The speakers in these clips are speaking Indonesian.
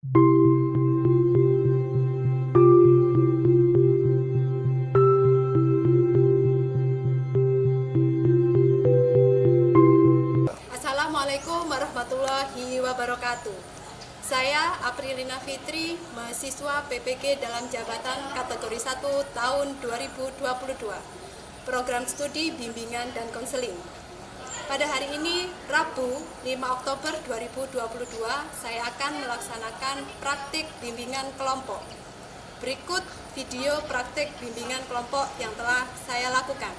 Assalamualaikum warahmatullahi wabarakatuh. Saya Aprilina Fitri, mahasiswa PPG dalam jabatan kategori 1 tahun 2022, program studi bimbingan dan konseling. Pada hari ini, Rabu 5 Oktober 2022, saya akan melaksanakan praktik bimbingan kelompok. Berikut video praktik bimbingan kelompok yang telah saya lakukan.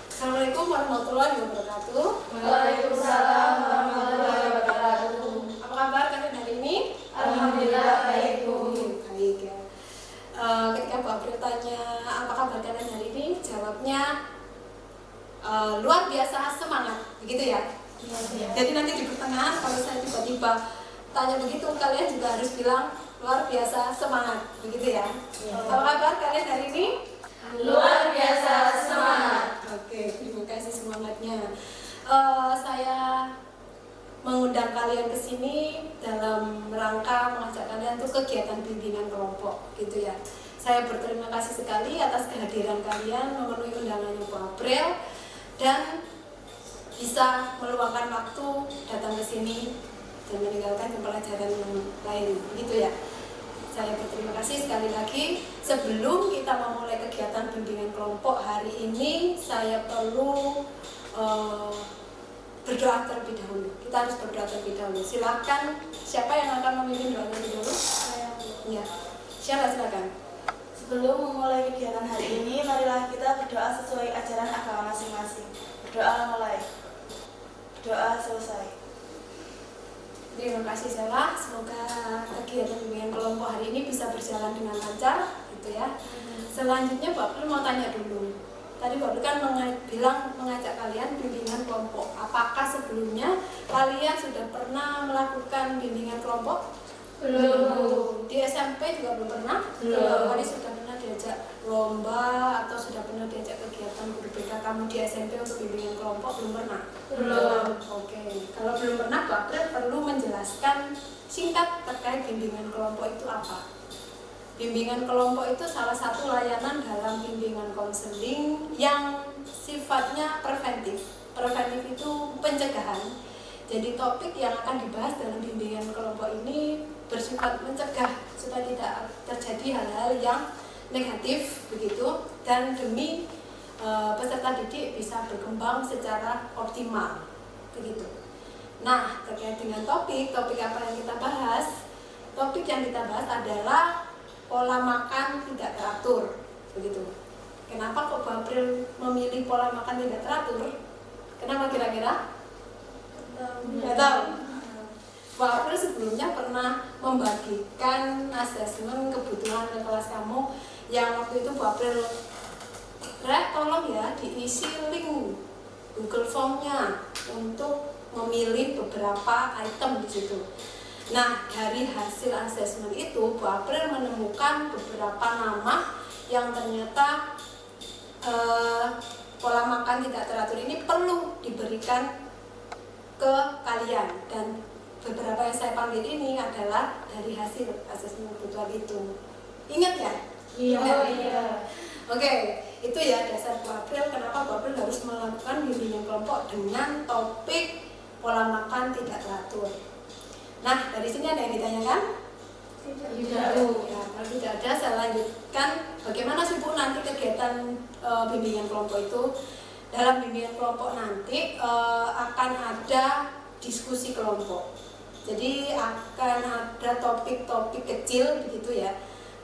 Assalamualaikum warahmatullahi wabarakatuh. Waalaikumsalam warahmatullahi wabarakatuh. Apa kabar kalian hari ini? Alhamdulillah baik, Bu. Baik ya. Ketika Bu April tanya apa kabar kalian hari ini, jawabnya luar biasa semangat, begitu ya? Iya. Jadi nanti di pertengahan kalau saya tiba-tiba tanya begitu, kalian juga harus bilang luar biasa semangat, begitu ya? Apa kabar kalian hari ini? Luar biasa semangat. Oke, terima kasih semangatnya. Saya mengundang kalian ke sini dalam rangka mengajak kalian untuk kegiatan bimbingan kelompok, gitu ya. Saya berterima kasih sekali atas kehadiran kalian memenuhi undangannya Bu April dan bisa meluangkan waktu datang ke sini dan meninggalkan pelajaran yang lain, gitu ya. Saya berterima kasih sekali lagi. Sebelum kita memulai kegiatan bimbingan kelompok hari ini, saya perlu berdoa terlebih dahulu. Kita harus berdoa terlebih dahulu. Silakan, siapa yang akan memimpin doa terlebih dahulu? Ya, silakan. Sebelum memulai kegiatan hari ini, marilah kita berdoa sesuai ajaran agama masing-masing. Berdoa mulai. Doa selesai. Terima kasih Sela, semoga kegiatan bimbingan kelompok hari ini bisa berjalan dengan lancar, gitu ya. Selanjutnya Mbak April mau tanya dulu. Tadi Mbak April kan bilang mengajak kalian bimbingan kelompok. Apakah sebelumnya kalian sudah pernah melakukan bimbingan kelompok? Belum. Di SMP juga belum pernah? Belum. Kali sudah pernah diajak lomba atau sudah pernah diajak kegiatan guru BK kamu di SMP untuk bimbingan kelompok? Belum pernah? Belum. Oke, kalau belum pernah Bu April perlu menjelaskan singkat terkait bimbingan kelompok itu apa. Bimbingan kelompok itu salah satu layanan dalam bimbingan konseling yang sifatnya preventif. Preventif itu pencegahan. Jadi topik yang akan dibahas dalam bimbingan kelompok ini bersifat mencegah supaya tidak terjadi hal-hal yang negatif begitu, dan demi peserta didik bisa berkembang secara optimal begitu. Nah, terkait dengan topik apa yang kita bahas? Topik yang kita bahas adalah pola makan tidak teratur begitu. Kenapa kok Bu April memilih pola makan tidak teratur? Kenapa kira-kira? Nggak tahu. Bu April sebelumnya pernah membagikan asesmen kebutuhan ke kelas kamu yang waktu itu Bu April tolong ya diisi link Google Form-nya untuk memilih beberapa item di situ. Nah, dari hasil asesmen itu Bu April menemukan beberapa nama yang ternyata pola makan tidak teratur ini perlu diberikan ke kalian, dan beberapa yang saya panggil ini adalah dari hasil asesmen kebutuhan itu. Ingat ya? Iya. Oke, itu ya dasar Bu April kenapa Bu April harus melakukan bimbingan kelompok dengan topik pola makan tidak teratur. Nah, dari sini ada yang ditanyakan? Tidak. Ya, kalau tidak ada, saya lanjutkan bagaimana sih Bu nanti kegiatan bimbingan kelompok itu. Dalam bimbingan kelompok nanti akan ada diskusi kelompok. Jadi akan ada topik-topik kecil begitu ya.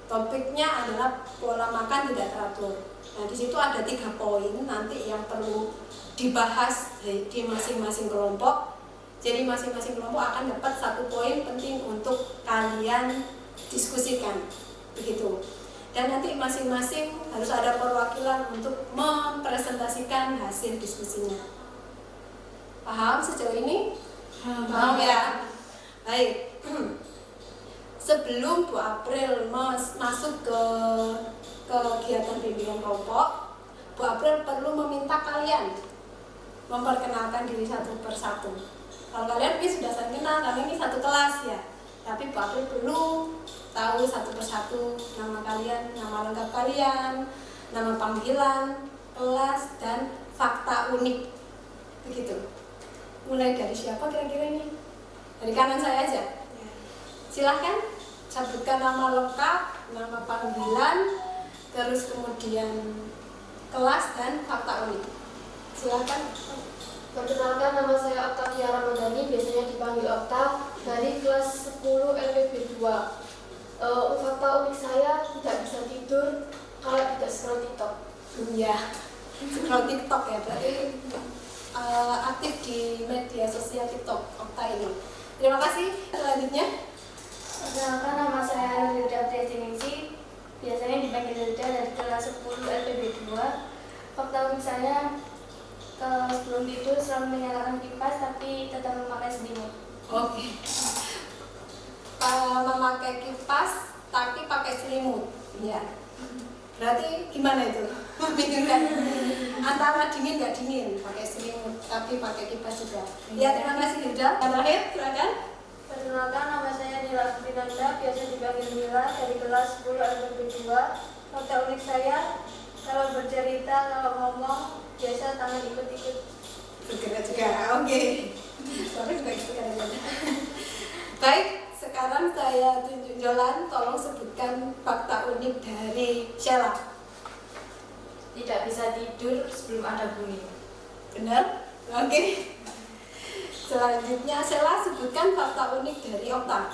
Topiknya adalah pola makan tidak teratur. Nah, di situ ada 3 poin nanti yang perlu dibahas di masing-masing kelompok. Jadi masing-masing kelompok akan dapat 1 poin penting untuk kalian diskusikan, begitu. Dan nanti masing-masing harus ada perwakilan untuk mempresentasikan hasil diskusinya. Paham sejauh ini? Paham ya? Baik. sebelum Bu April masuk ke kegiatan bimbingan kelompok, Bu April perlu meminta kalian memperkenalkan diri satu persatu. Kalau kalian mungkin sudah saling kenal karena ini satu kelas ya, tapi Bu April perlu tahu satu persatu nama kalian, nama lengkap kalian, nama panggilan, kelas, dan fakta unik. Begitu. Mulai dari siapa kira-kira ini? Dari kanan saya aja. Silahkan sebutkan nama lengkap, nama panggilan, terus kemudian kelas dan fakta unik. Silahkan. Perkenalkan, nama saya Octavia Ramadhani, biasanya dipanggil Okta, dari kelas 10 LPB 2. Fakta unik saya tidak bisa tidur kalau tidak scroll TikTok. Iya, scroll TikTok ya, berarti aktif di media sosial TikTok Okta ini. Terima kasih. Selanjutnya. Perkenalkan, nama saya Hilda Priyastiningsi, biasanya dipanggil Hilda, dari kelas 10 LPB 2. Fakta unik saya, sebelum tidur selalu menyalakan kipas tapi tetap memakai selimut. Oke. Memakai kipas tapi pakai selimut. Iya. Berarti gimana itu? Membingungkan. Antara dingin nggak dingin, pakai selimut tapi pakai kipas juga. Ya, terima kasih Hilda. Yang terakhir, silakan. Perkenalkan, nama saya Nila Pinanda, biasa dipanggil Nila, dari kelas 10 LPB 2. Fakta unik saya, kalau bercerita, kalau ngomong, biasa tangan ikut-ikut Bergerak juga. Oke. Suara juga ikut kan. Baik, sekarang saya tunjuk jalan. Tolong sebutkan fakta unik dari Sheila. tidak bisa tidur sebelum ada bunyi. Benar? Oke. Selanjutnya Sheila sebutkan fakta unik dari Okta.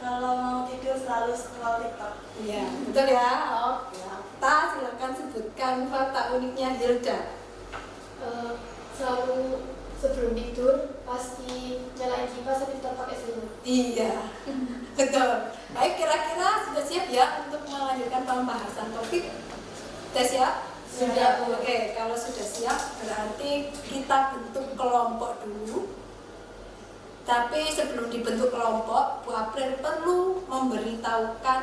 Kalau mau tidur selalu scroll TikTok. Iya, betul ya. Oke. Okta, silakan sebutkan fakta uniknya Hilda. Selalu sebelum tidur pasti nyalain kipas tapi tetap pakai selimut. Iya, betul. Baik, kira-kira sudah siap ya untuk melanjutkan pembahasan topik? Sudah siap? Sudah. Oke, kalau sudah siap berarti kita bentuk kelompok dulu. Tapi sebelum dibentuk kelompok, Bu April perlu memberitahukan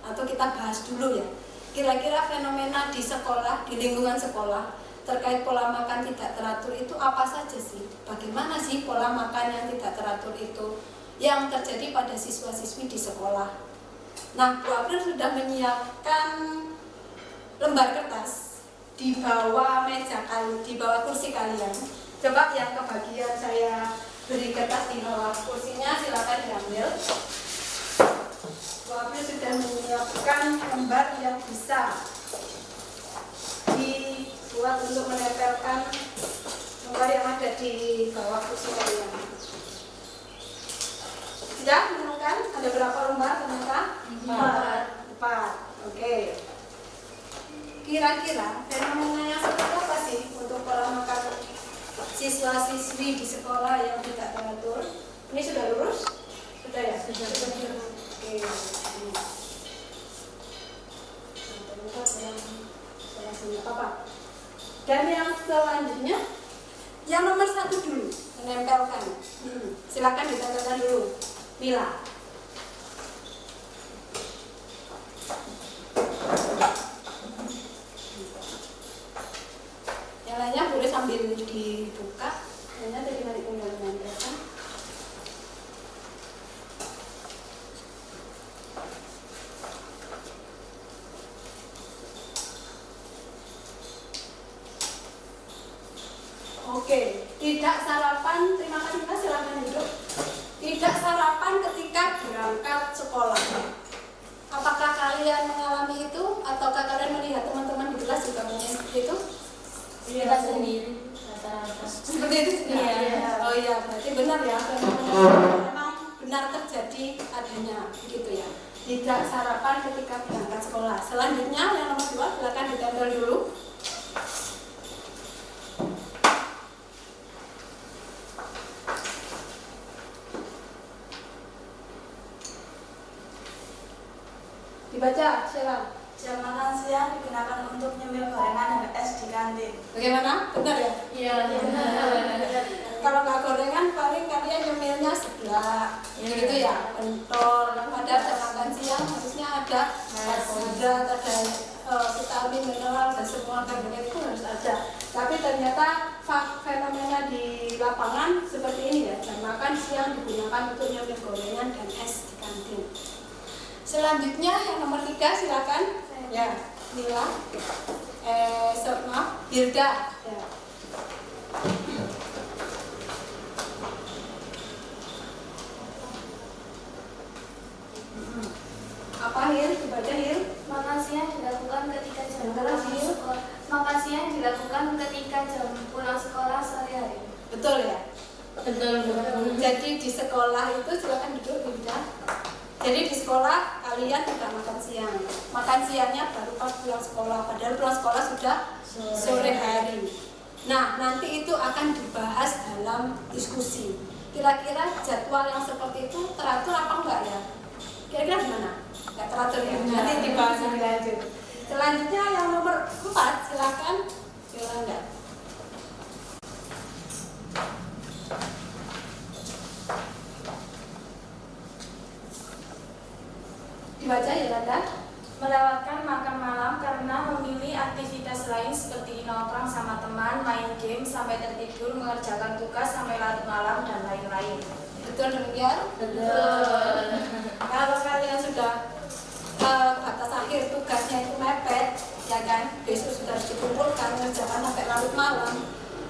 atau kita bahas dulu ya. Kira-kira fenomena di sekolah, di lingkungan sekolah terkait pola makan tidak teratur itu apa saja sih? Bagaimana sih pola makan yang tidak teratur itu yang terjadi pada siswa-siswi di sekolah? Nah, Bu April sudah menyiapkan lembar kertas di bawah meja kalian, di bawah kursi kalian. Coba yang kebagian saya beri kertas di bawah kursinya, silakan diambil. Bu April sudah menyiapkan lembar yang bisa dibuat untuk menempelkan lembar yang ada di bawah kursi kalian. Sudah menemukan ada berapa lembar ternyata? 4. Oke. Kira-kira fenomena yang seperti apa sih untuk pola makan siswa-siswi di sekolah yang tidak teratur? Ini sudah lurus? Sudah ya? Sudah. Oke. Apa? Dan yang selanjutnya, yang nomor 1 dulu, menempelkan. Silakan ditempelkan dulu. Mila. Yang lainnya boleh sambil dibuka. Lainnya tadi nanti tinggal menempelkan. Oke, tidak sarapan. Terima kasih Mas, silakan duduk. Tidak sarapan ketika berangkat sekolah. Apakah kalian mengalami itu ataukah kalian melihat teman-teman di kelas juga mungkin seperti itu? Kita sendiri rata-rata. Seperti itu? Iya. Oh iya, berarti benar ya. Memang benar terjadi adanya begitu ya. Tidak sarapan ketika berangkat sekolah. Selanjutnya yang nomor 2, silakan ditempel dulu. Dibaca, Sheila. Jam makan siang digunakan untuk nyemil gorengan dan es di kantin. Bagaimana? Benar ya? Iya, benar. kalau nggak gorengan paling kalian nyemilnya seblak, gitu ya, pentol. Padahal jam makan siang harusnya ada karbohidrat, ada vitamin, mineral dan semua kandungan itu harus ada. Tapi ternyata fenomena di lapangan seperti ini ya, jam makan siang digunakan untuk nyemil gorengan dan es di kantin. Selanjutnya yang nomor 3 silakan. Ya, Nila. Maaf, Hilda. Ya. Apa Hil? Dibaca Hil. Makan siang dilakukan ketika jam Terus, pulang Hil. sekolah. Makan siang dilakukan ketika jam pulang sekolah sehari-hari. Betul ya? Betul. Jadi di sekolah itu silakan duduk Hilda. Jadi di sekolah kalian tidak makan siang. Makan siangnya baru pas pulang sekolah. Padahal pulang sekolah sudah sore hari. Nah, nanti itu akan dibahas dalam diskusi. Kira-kira jadwal yang seperti itu teratur apa enggak ya? Kira-kira gimana? Enggak teratur ya? Nanti dibahas lebih lanjut. Selanjutnya yang nomor 4, silakan. Silakan. Dibaca ya, Lada. Melewatkan makan malam karena memilih aktivitas lain seperti nongkrong sama teman, main game, sampai tertidur, mengerjakan tugas sampai larut malam, dan lain-lain. Betul demikian? Betul. Kalau kalian sudah batas akhir tugasnya itu mepet, ya kan? Besok sudah dikumpulkan, mengerjakan sampai larut malam,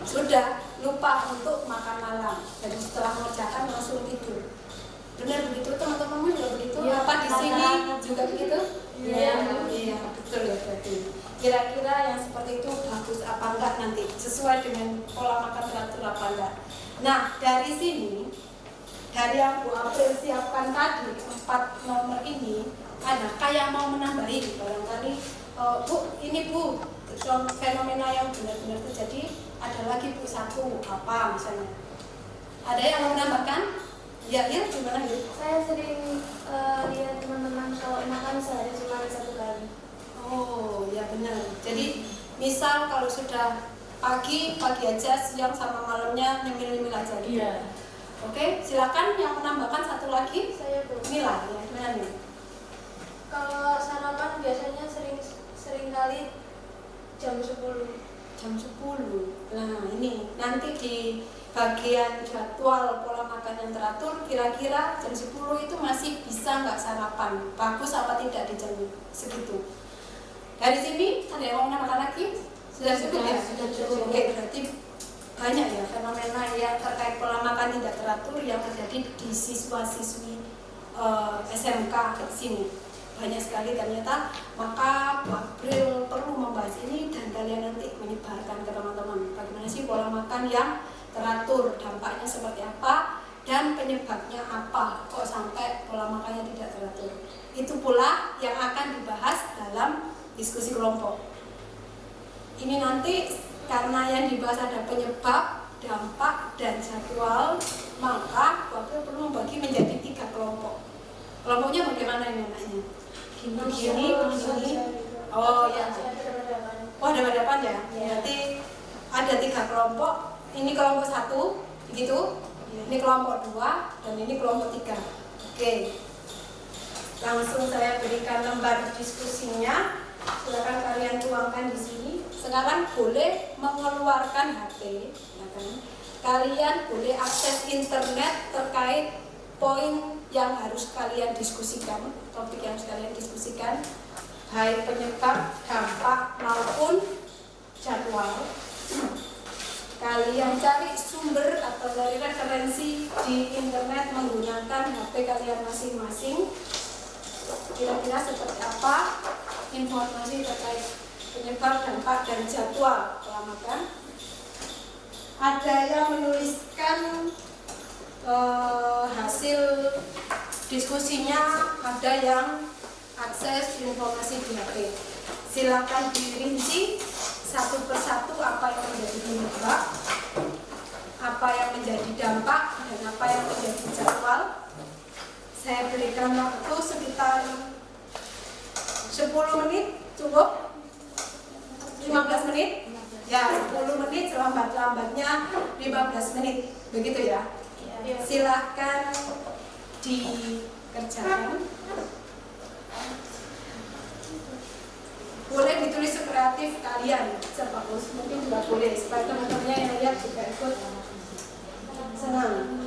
sudah lupa untuk makan malam. Jadi setelah mengerjakan langsung tidur. Benar begitu teman-temanmu juga begitu? Ya, apa di sini juga begitu? Iya. Iya, betul ya berarti. Kira-kira yang seperti itu bagus apa enggak nanti? Sesuai dengan pola makan teratur apa enggak? Nah, dari sini, dari yang Bu April siapkan tadi, 4 nomor ini, ada kayak mau menambahi barangkali, Bu, ini Bu, fenomena yang benar-benar terjadi, ada lagi Bu 1, apa misalnya? Ada yang mau menambahkan? Ya, gimana ya? Saya sering lihat teman-teman kalau makan sehari cuma 1 kali. Oh, ya benar. Jadi, misal kalau sudah pagi aja, siang sama malamnya nyemil-nyemil aja gitu. Iya. Oke, silakan yang menambahkan 1 lagi. Saya tuh. Mila, ya, gimana nih? Kalau sarapan biasanya sering kali jam 10. Jam 10. Nah, ini nanti di bagian jadwal pola makan yang teratur, kira-kira jam 10 itu masih bisa nggak sarapan? Bagus apa tidak di jam segitu? Dari sini, ada yang mau menambahkan lagi? Sudah cukup ya? Sudah cukup. Oke, berarti banyak ya fenomena yang terkait pola makan tidak teratur yang terjadi di siswa-siswi SMK di sini. Banyak sekali ternyata, maka Bu April perlu membahas ini dan kalian nanti menyebarkan ke teman-teman. Bagaimana sih pola makan yang teratur, dampaknya seperti apa, dan penyebabnya apa kok sampai pola makannya tidak teratur. Itu pula yang akan dibahas dalam diskusi kelompok. Ini nanti karena yang dibahas ada penyebab, dampak, dan jadwal, maka Bu April perlu membagi menjadi 3 kelompok. Kelompoknya bagaimana ini anaknya? Begini. Oh ya. Oh, ada hadapan ya? Berarti ada 3 kelompok. Ini kelompok 1, begitu? Ini kelompok 2, dan ini kelompok 3. Oke. Langsung saya berikan lembar diskusinya. Silakan kalian tuangkan di sini. Sekarang boleh mengeluarkan HP, ya kan? Kalian boleh akses internet terkait poin yang harus kalian diskusikan, topik yang harus kalian diskusikan, baik penyebab, dampak maupun jadwal. Kalian cari sumber atau dari referensi di internet menggunakan HP kalian masing-masing. Kira-kira seperti apa informasi terkait penyebab, dampak, dan jadwal pola makan. Ada yang menuliskan hasil diskusinya, ada yang akses informasi di HP. Silakan dirinci satu persatu apa yang menjadi penyebab, apa yang menjadi dampak, dan apa yang menjadi jadwal. Saya berikan waktu sekitar 10 menit, cukup? 15 menit? Ya, 10 menit, selambat-lambatnya 15 menit. Begitu ya? Iya. Silahkan dikerjakan. Boleh ditulis kreatif kalian, sebagus mungkin juga boleh, supaya teman-temannya yang lihat juga ikut senang.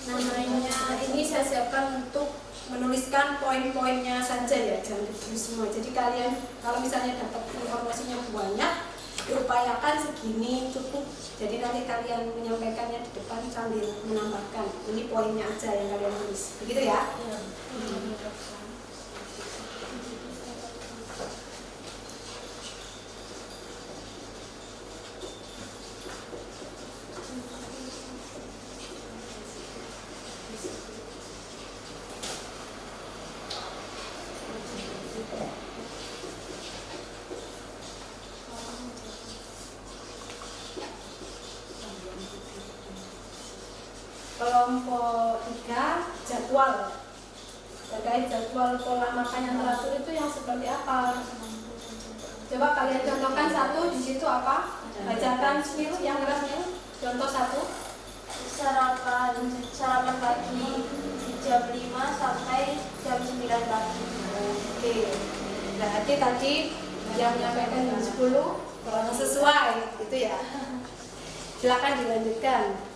Namanya ini saya siapkan untuk menuliskan poin-poinnya saja ya, jangan ditulis semua. Jadi kalian kalau misalnya dapat informasinya banyak, diupayakan segini cukup. Jadi nanti kalian menyampaikannya di depan sambil menambahkan. Ini poinnya aja yang kalian tulis. Begitu ya? Kelompok 3, jadwal. Terkait jadwal pola makan yang teratur itu yang seperti apa? Coba kalian contohkan satu, di situ apa? Bacakan Smil, yang keras Smil. Contoh satu. Sarapan pagi jam 5 sampai jam 9 pagi. Oke. Berarti tadi yang menyampaikan jam 10 kurang sesuai, gitu ya. Silakan dilanjutkan.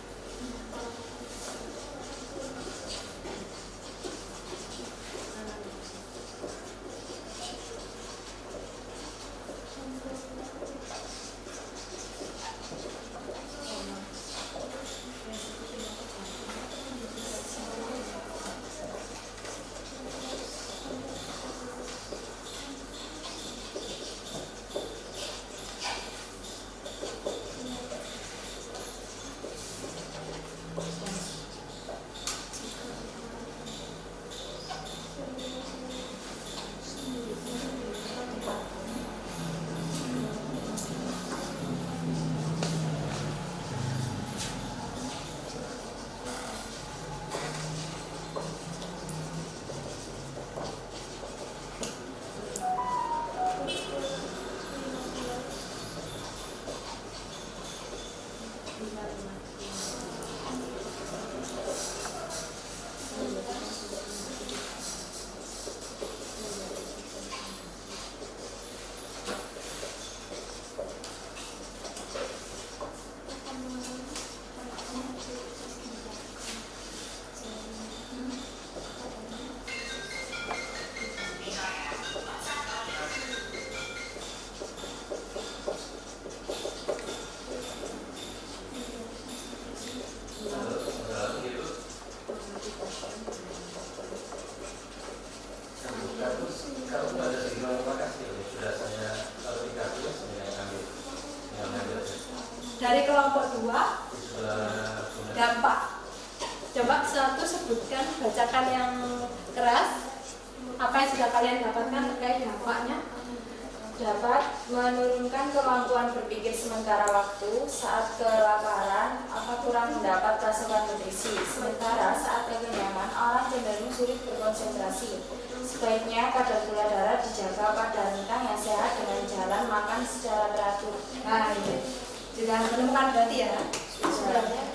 Dari kelompok 2, dampak. Coba satu sebutkan, bacakan yang keras. Apa yang sudah kalian dapatkan terkait dampaknya? Dapat menurunkan kemampuan berpikir sementara waktu, saat kelaparan atau kurang mendapat asupan nutrisi. Sementara saat kekenyangan, orang cenderung sulit berkonsentrasi. Sebaiknya kadar gula darah dijaga pada rentang yang sehat dengan jalan makan secara teratur. Nah, ini sudah menemukan berarti ya? Sudah.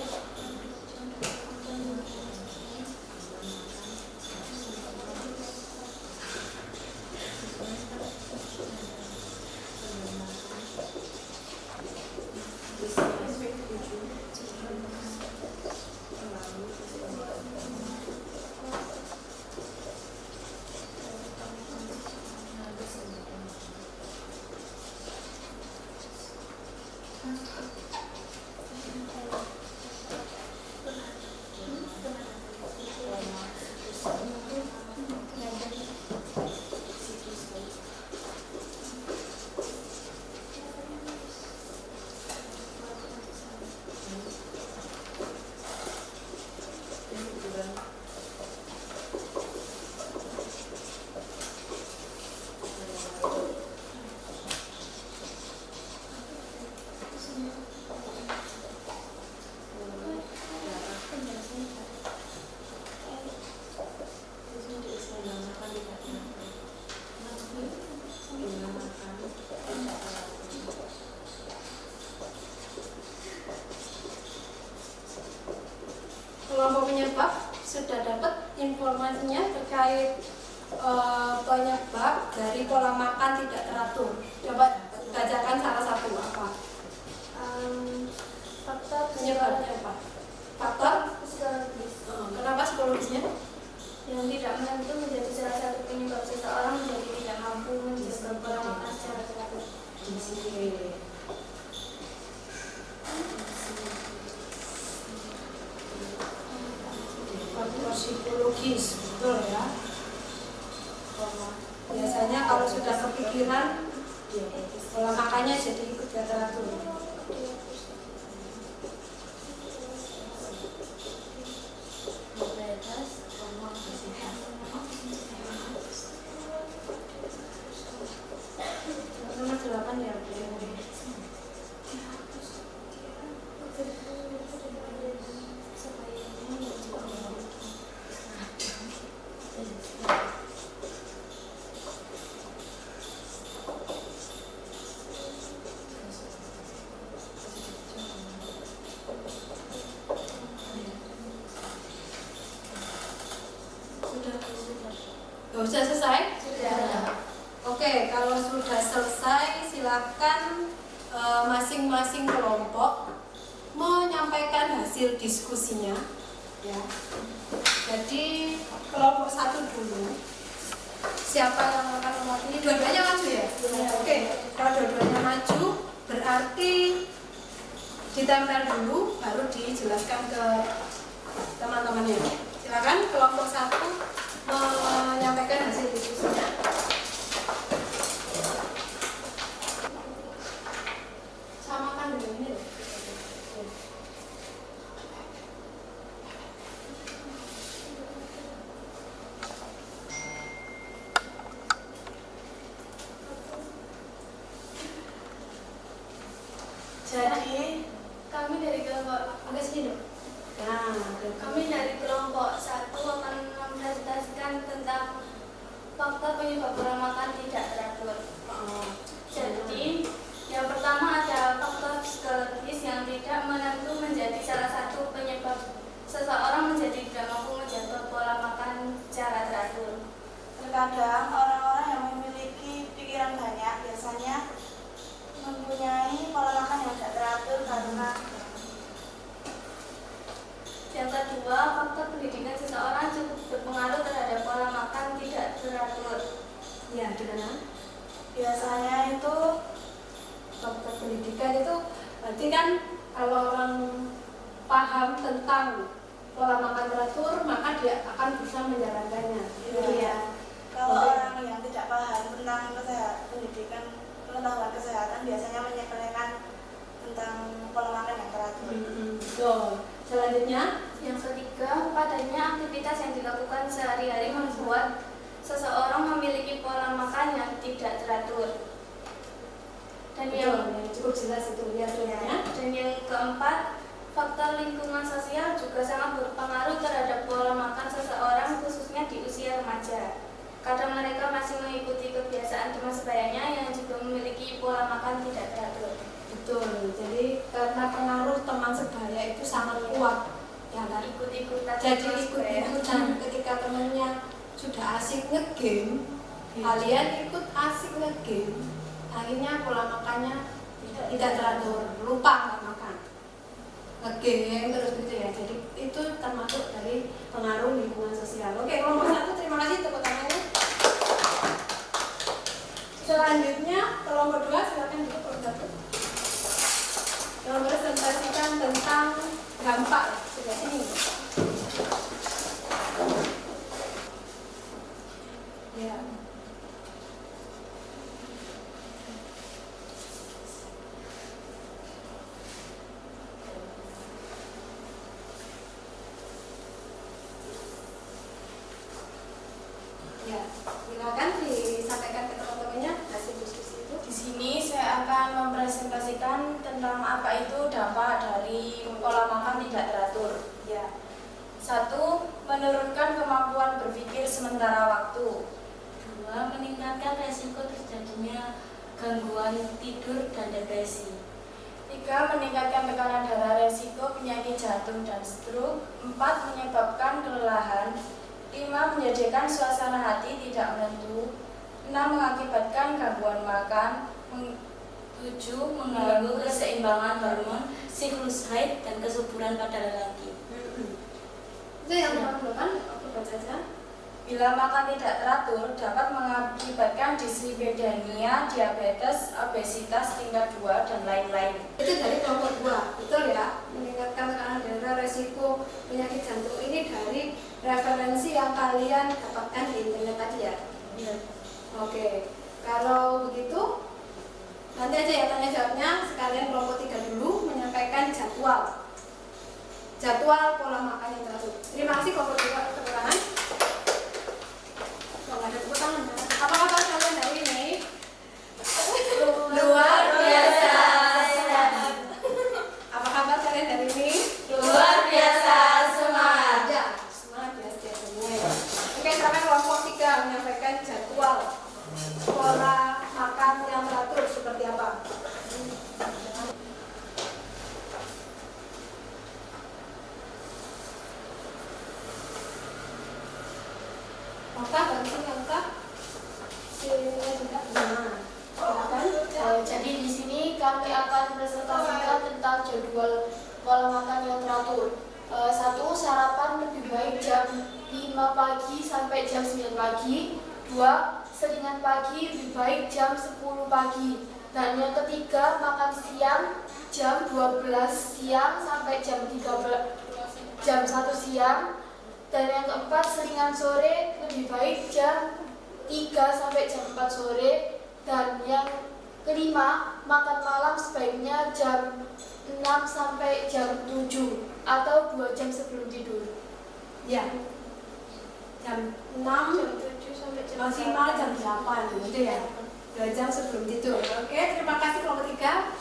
Kelompok penyebab sudah dapat informasinya terkait penyebab dari pola makan tidak teratur. Coba bacakan salah satu apa? Faktor Penyebabnya apa? Faktor psikologis kenapa psikologisnya? yang tidak menentu menjadi salah satu penyebab seseorang menjadi tidak mampu menjaga pola makan secara teratur. Faktor psikologis, betul ya. Biasanya kalau sudah kepikiran pola makannya jadi ikut gak teratur. Nomor 8 ya. Sudah selesai? Sudah. Oke, kalau sudah selesai silakan masing-masing kelompok menyampaikan hasil diskusinya ya. Jadi kelompok 1 dulu. Siapa yang akan mewakili? Dua-duanya maju ya? Oke, kalau dua-duanya maju berarti ditempel dulu baru dijelaskan ke teman-temannya. Silakan kelompok 1 menyampaikan hasil diskusinya. Samakan dengan ini loh. Jadi kami dari kelompok Agak sini dong. Nah, Kami dari kelompok 1 akan mempresentasikan tentang faktor penyebab pola makan tidak teratur. Jadi, yang pertama ada faktor psikologis yang tidak menentu menjadi salah satu penyebab seseorang menjadi tidak mampu menjaga pola makan secara teratur. Terkadang orang-orang yang memiliki pikiran banyak biasanya mempunyai pola makan yang tidak teratur karena Yang kedua, faktor pendidikan seseorang cukup berpengaruh terhadap pola makan tidak teratur. ya gimana? biasanya itu Faktor pendidikan itu berarti kan kalau orang paham tentang pola makan teratur maka dia akan bisa menjalankannya. ya, kalau orang yang tidak paham tentang pendidikan pengetahuan kesehatan biasanya menyepelekan tentang pola makan yang teratur. Betul. Selanjutnya, Yang ketiga, padanya aktivitas yang dilakukan sehari-hari membuat seseorang memiliki pola makan yang tidak teratur. Dan yang cukup jelas itu lihat lihatnya. Dan yang keempat, faktor lingkungan sosial juga sangat berpengaruh terhadap pola makan seseorang khususnya di usia remaja. Kadang mereka masih mengikuti kebiasaan teman sebayanya yang juga memiliki pola makan tidak teratur. Betul. Jadi karena pengaruh teman sebaya itu sangat kuat, ya kan? Ikut-ikutan. Jadi ikut-ikutan ketika temannya sudah asik ngegame, kalian ikut asik ngegame, akhirnya pola makannya tidak teratur, lupa nggak makan, ngegame terus gitu ya. Jadi itu termasuk dari pengaruh lingkungan sosial. Oke, kelompok 1 terima kasih tepuk tangannya. Selanjutnya kelompok 2 silakan duduk kelompok 1. dampak sebelah sini. Ya. Ya, silakan disampaikan ke teman-temannya hasil diskusi itu. Di sini saya akan mempresentasikan tentang apa itu dampak dari pola makan tidak teratur. Ya. 1. Menurunkan kemampuan berpikir sementara waktu. 2. Meningkatkan resiko terjadinya gangguan tidur dan depresi. 3. Meningkatkan tekanan darah, resiko penyakit jantung dan stroke. 4. Menyebabkan kelelahan. 5. Menjadikan suasana hati tidak menentu. 6. Mengakibatkan gangguan makan. 7. Mengganggu keseimbangan hormon, siklus haid dan kesuburan pada lelaki. Itu yang teman-teman aku baca saja. Bila makan tidak teratur, dapat mengakibatkan dislipidemia, diabetes, obesitas tingkat 2, dan lain-lain. Itu dari kelompok 2, betul ya? Meningkatkan tekanan darah, resiko penyakit jantung ini dari referensi yang kalian dapatkan di internet tadi ya? Ya. Oke, kalau begitu nanti aja ya tanya jawabnya. Sekalian kelompok 3 dulu menyampaikan jadwal pola makan yang teratur. Terima kasih kelompok 2 tepuk tangan. Kalau nggak ada tepuk tangan, apa kabar kalian hari ini? Luar biasa. Apa kabar kalian hari ini? Luar biasa, semangat. Ya, semangat ya setiap semua ya. Oke, sekarang kelompok 3 menyampaikan jadwal pola makan yang teratur seperti apa? Maka bagi angka sini juga. Nah, silakan. Jadi di sini kami akan presentasikan tentang jadwal pola makan yang teratur. 1. Sarapan lebih baik jam 5 pagi sampai jam 9 pagi. 2. Selingan pagi lebih baik jam 10 pagi. Dan yang ketiga, makan siang jam 12 siang sampai jam 1 siang. Dan yang keempat, selingan sore lebih baik jam 3 sampai jam 4 sore. Dan yang kelima, makan malam sebaiknya jam 6 sampai jam 7 atau 2 jam sebelum tidur. Ya. Jam 6 Jam 7 sampai jam maksimal jam 8 gitu ya. 2 jam sebelum tidur. Oke, terima kasih kelompok 3.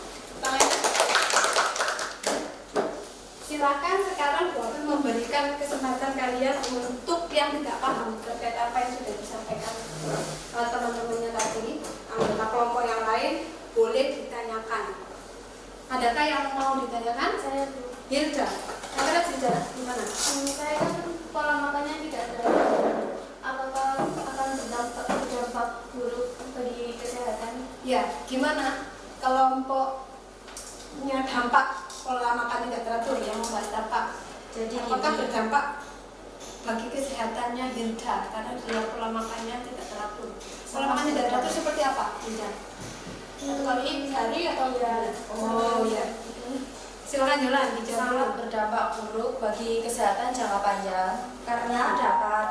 Silakan sekarang Bu Apel memberikan kesempatan kalian untuk yang tidak paham terkait apa yang sudah disampaikan teman-temannya tadi, anggota kelompok yang lain boleh ditanyakan. Adakah yang mau ditanyakan? Saya Bu. Hilda, Hilda gimana? Saya kan pola makannya tidak ada. Apakah akan berdampak buruk bagi kesehatan? Ya, gimana kelompoknya dampak pola makan tidak teratur yang membahas dampak? Jadi Apakah gini, berdampak bagi kesehatannya Hilda karena dia pola makannya tidak teratur? Pola makan tidak teratur seperti apa, Hilda? Satu kali sehari atau ya? Oh ya. Silakan Yolan dijawab. sangat berdampak buruk bagi kesehatan jangka panjang karena dapat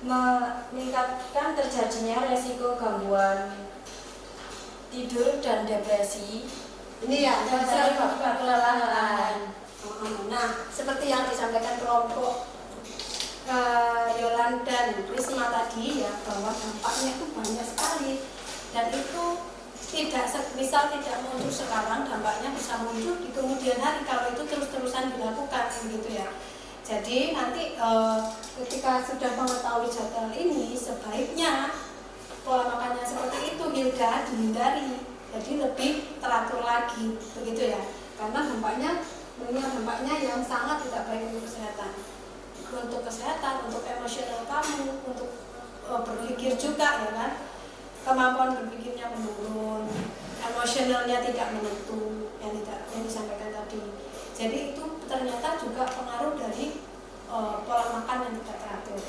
meningkatkan terjadinya resiko gangguan tidur dan depresi. Ini ya, Dan menyebabkan kelelahan. Nah, seperti yang disampaikan kelompok Yolan dan Risma tadi ya, bahwa dampaknya itu banyak sekali dan itu misal tidak muncul sekarang, dampaknya bisa muncul di kemudian hari kalau itu terus-terusan dilakukan gitu ya. Jadi nanti ketika sudah mengetahui jadwal ini, sebaiknya pola makannya seperti itu Hilda dihindari. Jadi lebih teratur lagi, begitu ya. Karena dampaknya yang sangat tidak baik untuk kesehatan. Untuk kesehatan, untuk emosional kamu, untuk berpikir juga ya kan. Kemampuan berpikirnya menurun, emosionalnya tidak menentu yang disampaikan tadi. Jadi itu ternyata juga pengaruh dari pola makan yang tidak teratur.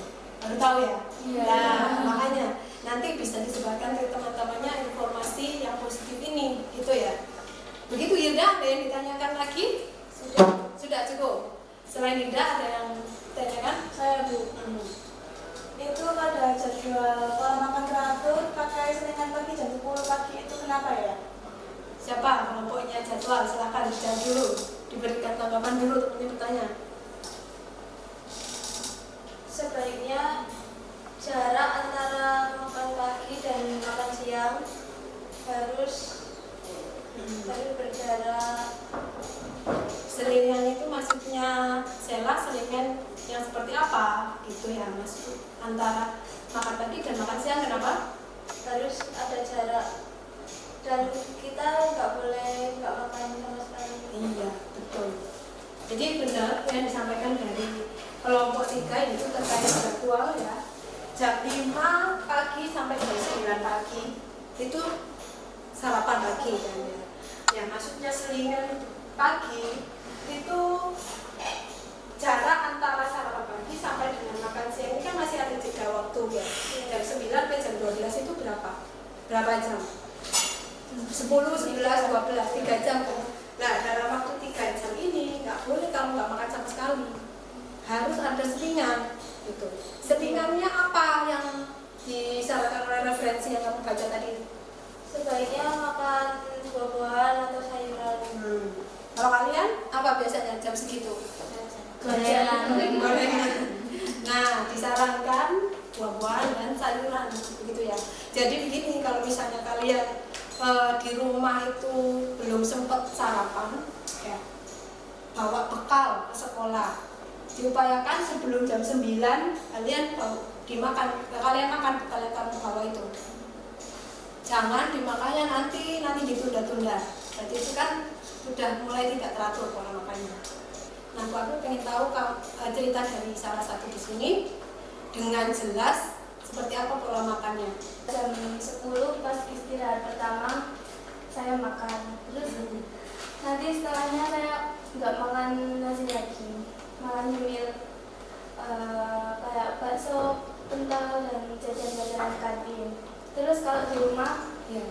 Baru tahu ya? Iya. Nah, makanya nanti bisa disebarkan ke teman-temannya informasi yang positif ini, gitu ya. Begitu Hilda, ada yang ditanyakan lagi? Sudah cukup. Selain Dinda ada yang tanyakan? Saya Bu. Itu pada jadwal pola makan teratur pakai selingan pagi jam 10 pagi itu kenapa ya? Siapa kelompoknya jadwal? Silakan dijawab dulu, diberikan tanggapan dulu temannya bertanya. Sebaiknya jarak antara makan pagi dan makan siang harus berjarak. Selingan itu maksudnya Sela, selingan yang seperti apa gitu ya mas? Antara makan pagi dan makan siang kenapa? Harus ada jarak dan kita nggak boleh nggak makan sama sekali. Iya betul. Jadi benar yang disampaikan dari kelompok 3 itu terkait jadwal ya. Jam 5 pagi sampai jam 9 pagi itu sarapan pagi kan ya. Ya maksudnya selingan pagi itu jarak antara sarapan pagi sampai dengan makan siang ini kan masih ada jeda waktu ya. Jam 9 sampai jam 12 itu berapa jam? 10, 11, 12, 3 jam kan? Nah dalam waktu 3 jam ini nggak boleh kamu nggak makan sama sekali, harus ada selingan gitu. Selingannya apa yang disarankan oleh referensi yang kamu baca tadi? Sebaiknya makan buah-buahan atau sayuran. Kalau kalian apa biasanya jam segitu? Gorengan. Nah, disarankan buah-buahan dan sayuran begitu ya. Jadi begini, kalau misalnya kalian di rumah itu belum sempat sarapan ya, bawa bekal ke sekolah, diupayakan sebelum jam 9 kalian kalian makan bekal yang kamu bawa itu. Jangan dimakannya nanti ditunda-tunda. Berarti itu kan sudah mulai tidak teratur pola makannya. Nah, aku pengen tahu cerita dari salah satu di sini dengan jelas seperti apa pola makannya. Jam 10 pas istirahat pertama saya makan, terus nanti setelahnya saya nggak makan nasi lagi, malah nyemil kayak bakso, pentol dan jajan-jajanan kantin. Terus kalau di rumah Ya.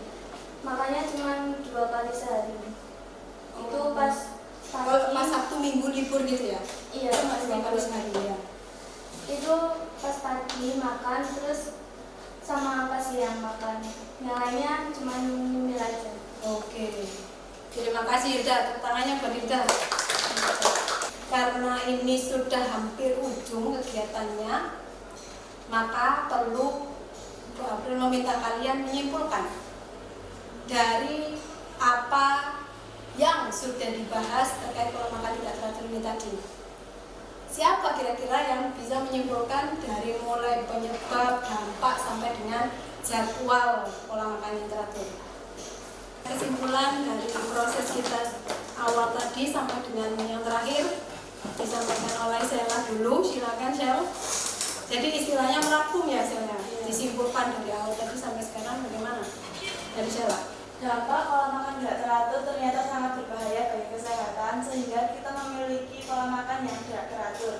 makannya cuma 2 kali sehari. Itu pas Kalau pagi. pas Sabtu Minggu libur gitu ya? Iya, Itu pas masih libur. harus hari ya. Itu pas pagi makan, terus sama pas siang makan. Yang lainnya cuma nyemil aja. Oke. Terima kasih Yuda, tepuk tangannya buat Yuda. Karena ini sudah hampir ujung kegiatannya, maka perlu Bu April meminta kalian menyimpulkan dari apa yang sudah dibahas terkait pola makan tidak teratur ini tadi. Siapa kira-kira yang bisa menyimpulkan dari mulai penyebab, dampak sampai dengan jadwal pola makan yang teratur? Kesimpulan dari proses kita awal tadi sampai dengan yang terakhir disampaikan oleh Sela dulu, silakan Sel. Jadi istilahnya merangkum ya Sela, disimpulkan dari awal tadi sampai sekarang bagaimana? Dari Sela. Dampak pola makan tidak teratur ternyata sangat berbahaya bagi kesehatan sehingga kita memiliki pola makan yang tidak teratur.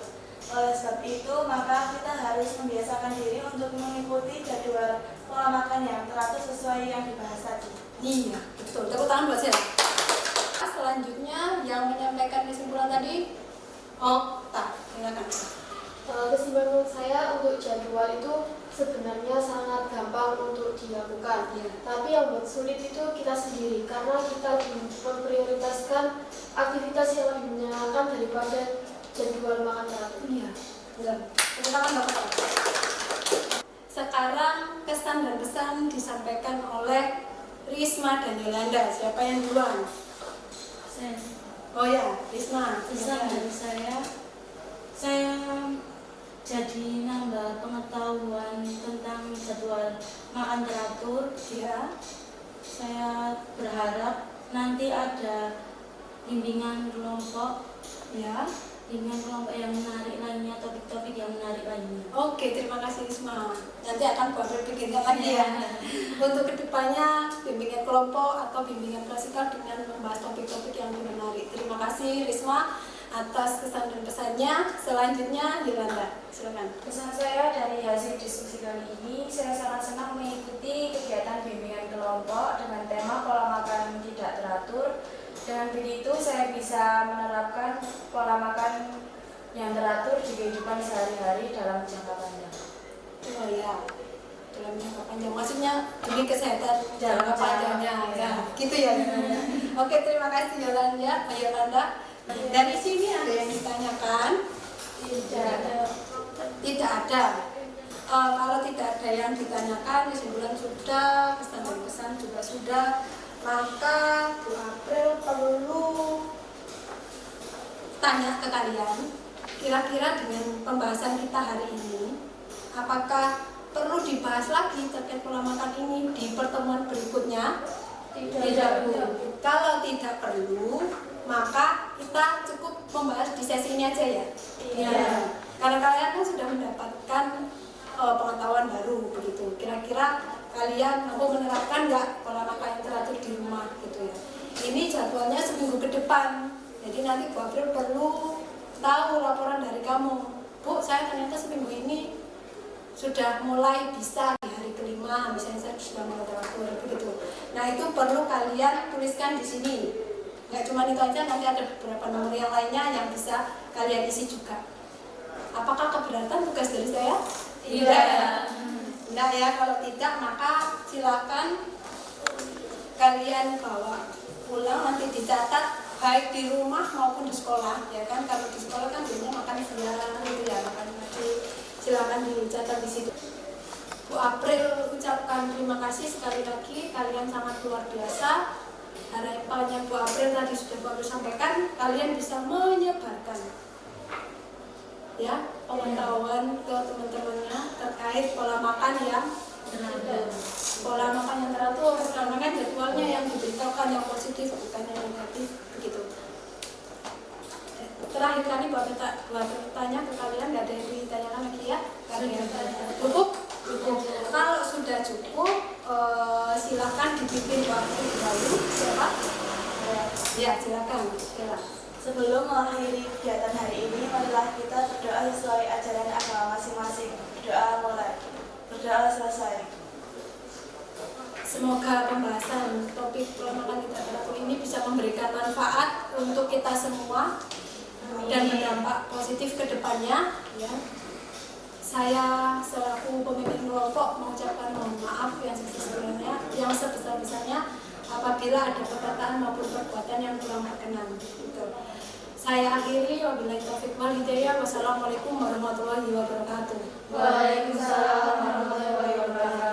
Oleh sebab itu, maka kita harus membiasakan diri untuk mengikuti jadwal pola makan yang teratur sesuai yang dibahas tadi. Iya, betul. Tepuk tangan buat Sela. Selanjutnya yang menyampaikan kesimpulan tadi, silakan. Kesimpulan saya untuk jadwal itu sebenarnya sangat gampang untuk dilakukan. Tapi yang buat sulit itu kita sendiri karena kita memprioritaskan aktivitas yang lebih menyenangkan daripada jadwal makan teratur. Iya, benar. Tepuk tangan Bapak. Sekarang kesan dan pesan disampaikan oleh Risma dan Yolanda. Siapa yang duluan? Saya Oh ya, Risma. pesan dari saya jadi nambah pengetahuan tentang jadwal makan teratur. Ya. Saya berharap nanti ada bimbingan kelompok Ya. dengan kelompok yang menarik lainnya, topik-topik yang menarik lainnya. Oke, terima kasih Risma. Nanti akan Bapak pikirkan lagi ya. Untuk kedepannya bimbingan kelompok atau bimbingan klasikal dengan membahas topik-topik yang lebih menarik. Terima kasih Risma atas kesan dan pesannya. Selanjutnya Yolanda, silakan. Pesan saya dari hasil diskusi kali ini, saya sangat senang mengikuti kegiatan bimbingan kelompok dengan tema pola makan tidak teratur. Dengan begitu saya bisa menerapkan pola makan yang teratur di kehidupan sehari-hari dalam jangka panjang. Oh ya, dalam jangka panjang. Maksudnya demi kesehatan jangka panjangnya. Ya, gitu ya. Oke, terima kasih Yolanda. Dari sini ada yang ditanyakan? Tidak ada. Kalau tidak ada yang ditanyakan, kesimpulan sudah, kesan dan pesan juga sudah, maka Bu April perlu tanya ke kalian, kira-kira dengan pembahasan kita hari ini, apakah perlu dibahas lagi terkait pola makan ini di pertemuan berikutnya? Tidak perlu. Kalau tidak perlu, maka kita cukup membahas di sesi ini aja ya. Iya. Karena kalian kan sudah mendapatkan pengetahuan baru begitu. Kira-kira kalian mampu menerapkan nggak pola makan yang teratur di rumah gitu ya. Ini jadwalnya seminggu ke depan. Jadi nanti Bu April perlu tahu laporan dari kamu. Bu, saya ternyata seminggu ini sudah mulai bisa di hari kelima, misalnya saya sudah mulai teratur begitu. Nah itu perlu kalian tuliskan di sini. Nggak cuma itu aja, nanti ada beberapa nomor yang lainnya yang bisa kalian isi juga. Apakah keberatan tugas dari saya? Tidak. Tidak ya, kalau tidak maka silakan kalian bawa pulang, nanti dicatat baik di rumah maupun di sekolah ya kan. Kalau di sekolah kan biasanya makan siang gitu ya, makan pagi. Silakan dicatat di situ. Bu April ucapkan terima kasih sekali lagi, kalian sangat luar biasa. Harapannya Bu April tadi sudah Bu April sampaikan, kalian bisa menyebarkan ya pengetahuan ke teman-temannya terkait pola makan yang teratur. Pola makan yang teratur, karena kan jadwalnya yang diberitakan yang positif bukan yang negatif begitu. Terakhir kali buat bertanya ke kalian, nggak ada yang ditanyakan lagi ya? Cukup? Cukup. Kalau sudah cukup, silakan dipimpin waktu dahulu. Siapa? Ya, silakan. Sebelum mengakhiri kegiatan hari ini, marilah kita berdoa sesuai ajaran agama masing-masing. Berdoa mulai. Berdoa selesai. Semoga pembahasan topik pola makan tidak teratur ini bisa memberikan manfaat untuk kita semua dan berdampak positif ke depannya. Ya. Saya selaku pemimpin kelompok mengucapkan mohon maaf yang sebesar-besarnya apabila ada perkataan maupun perbuatan yang kurang berkenan. Gitu. Saya akhiri, wabillahi taufiq wal hidayah. Wassalamualaikum warahmatullahi wabarakatuh. Waalaikumsalam warahmatullahi wabarakatuh.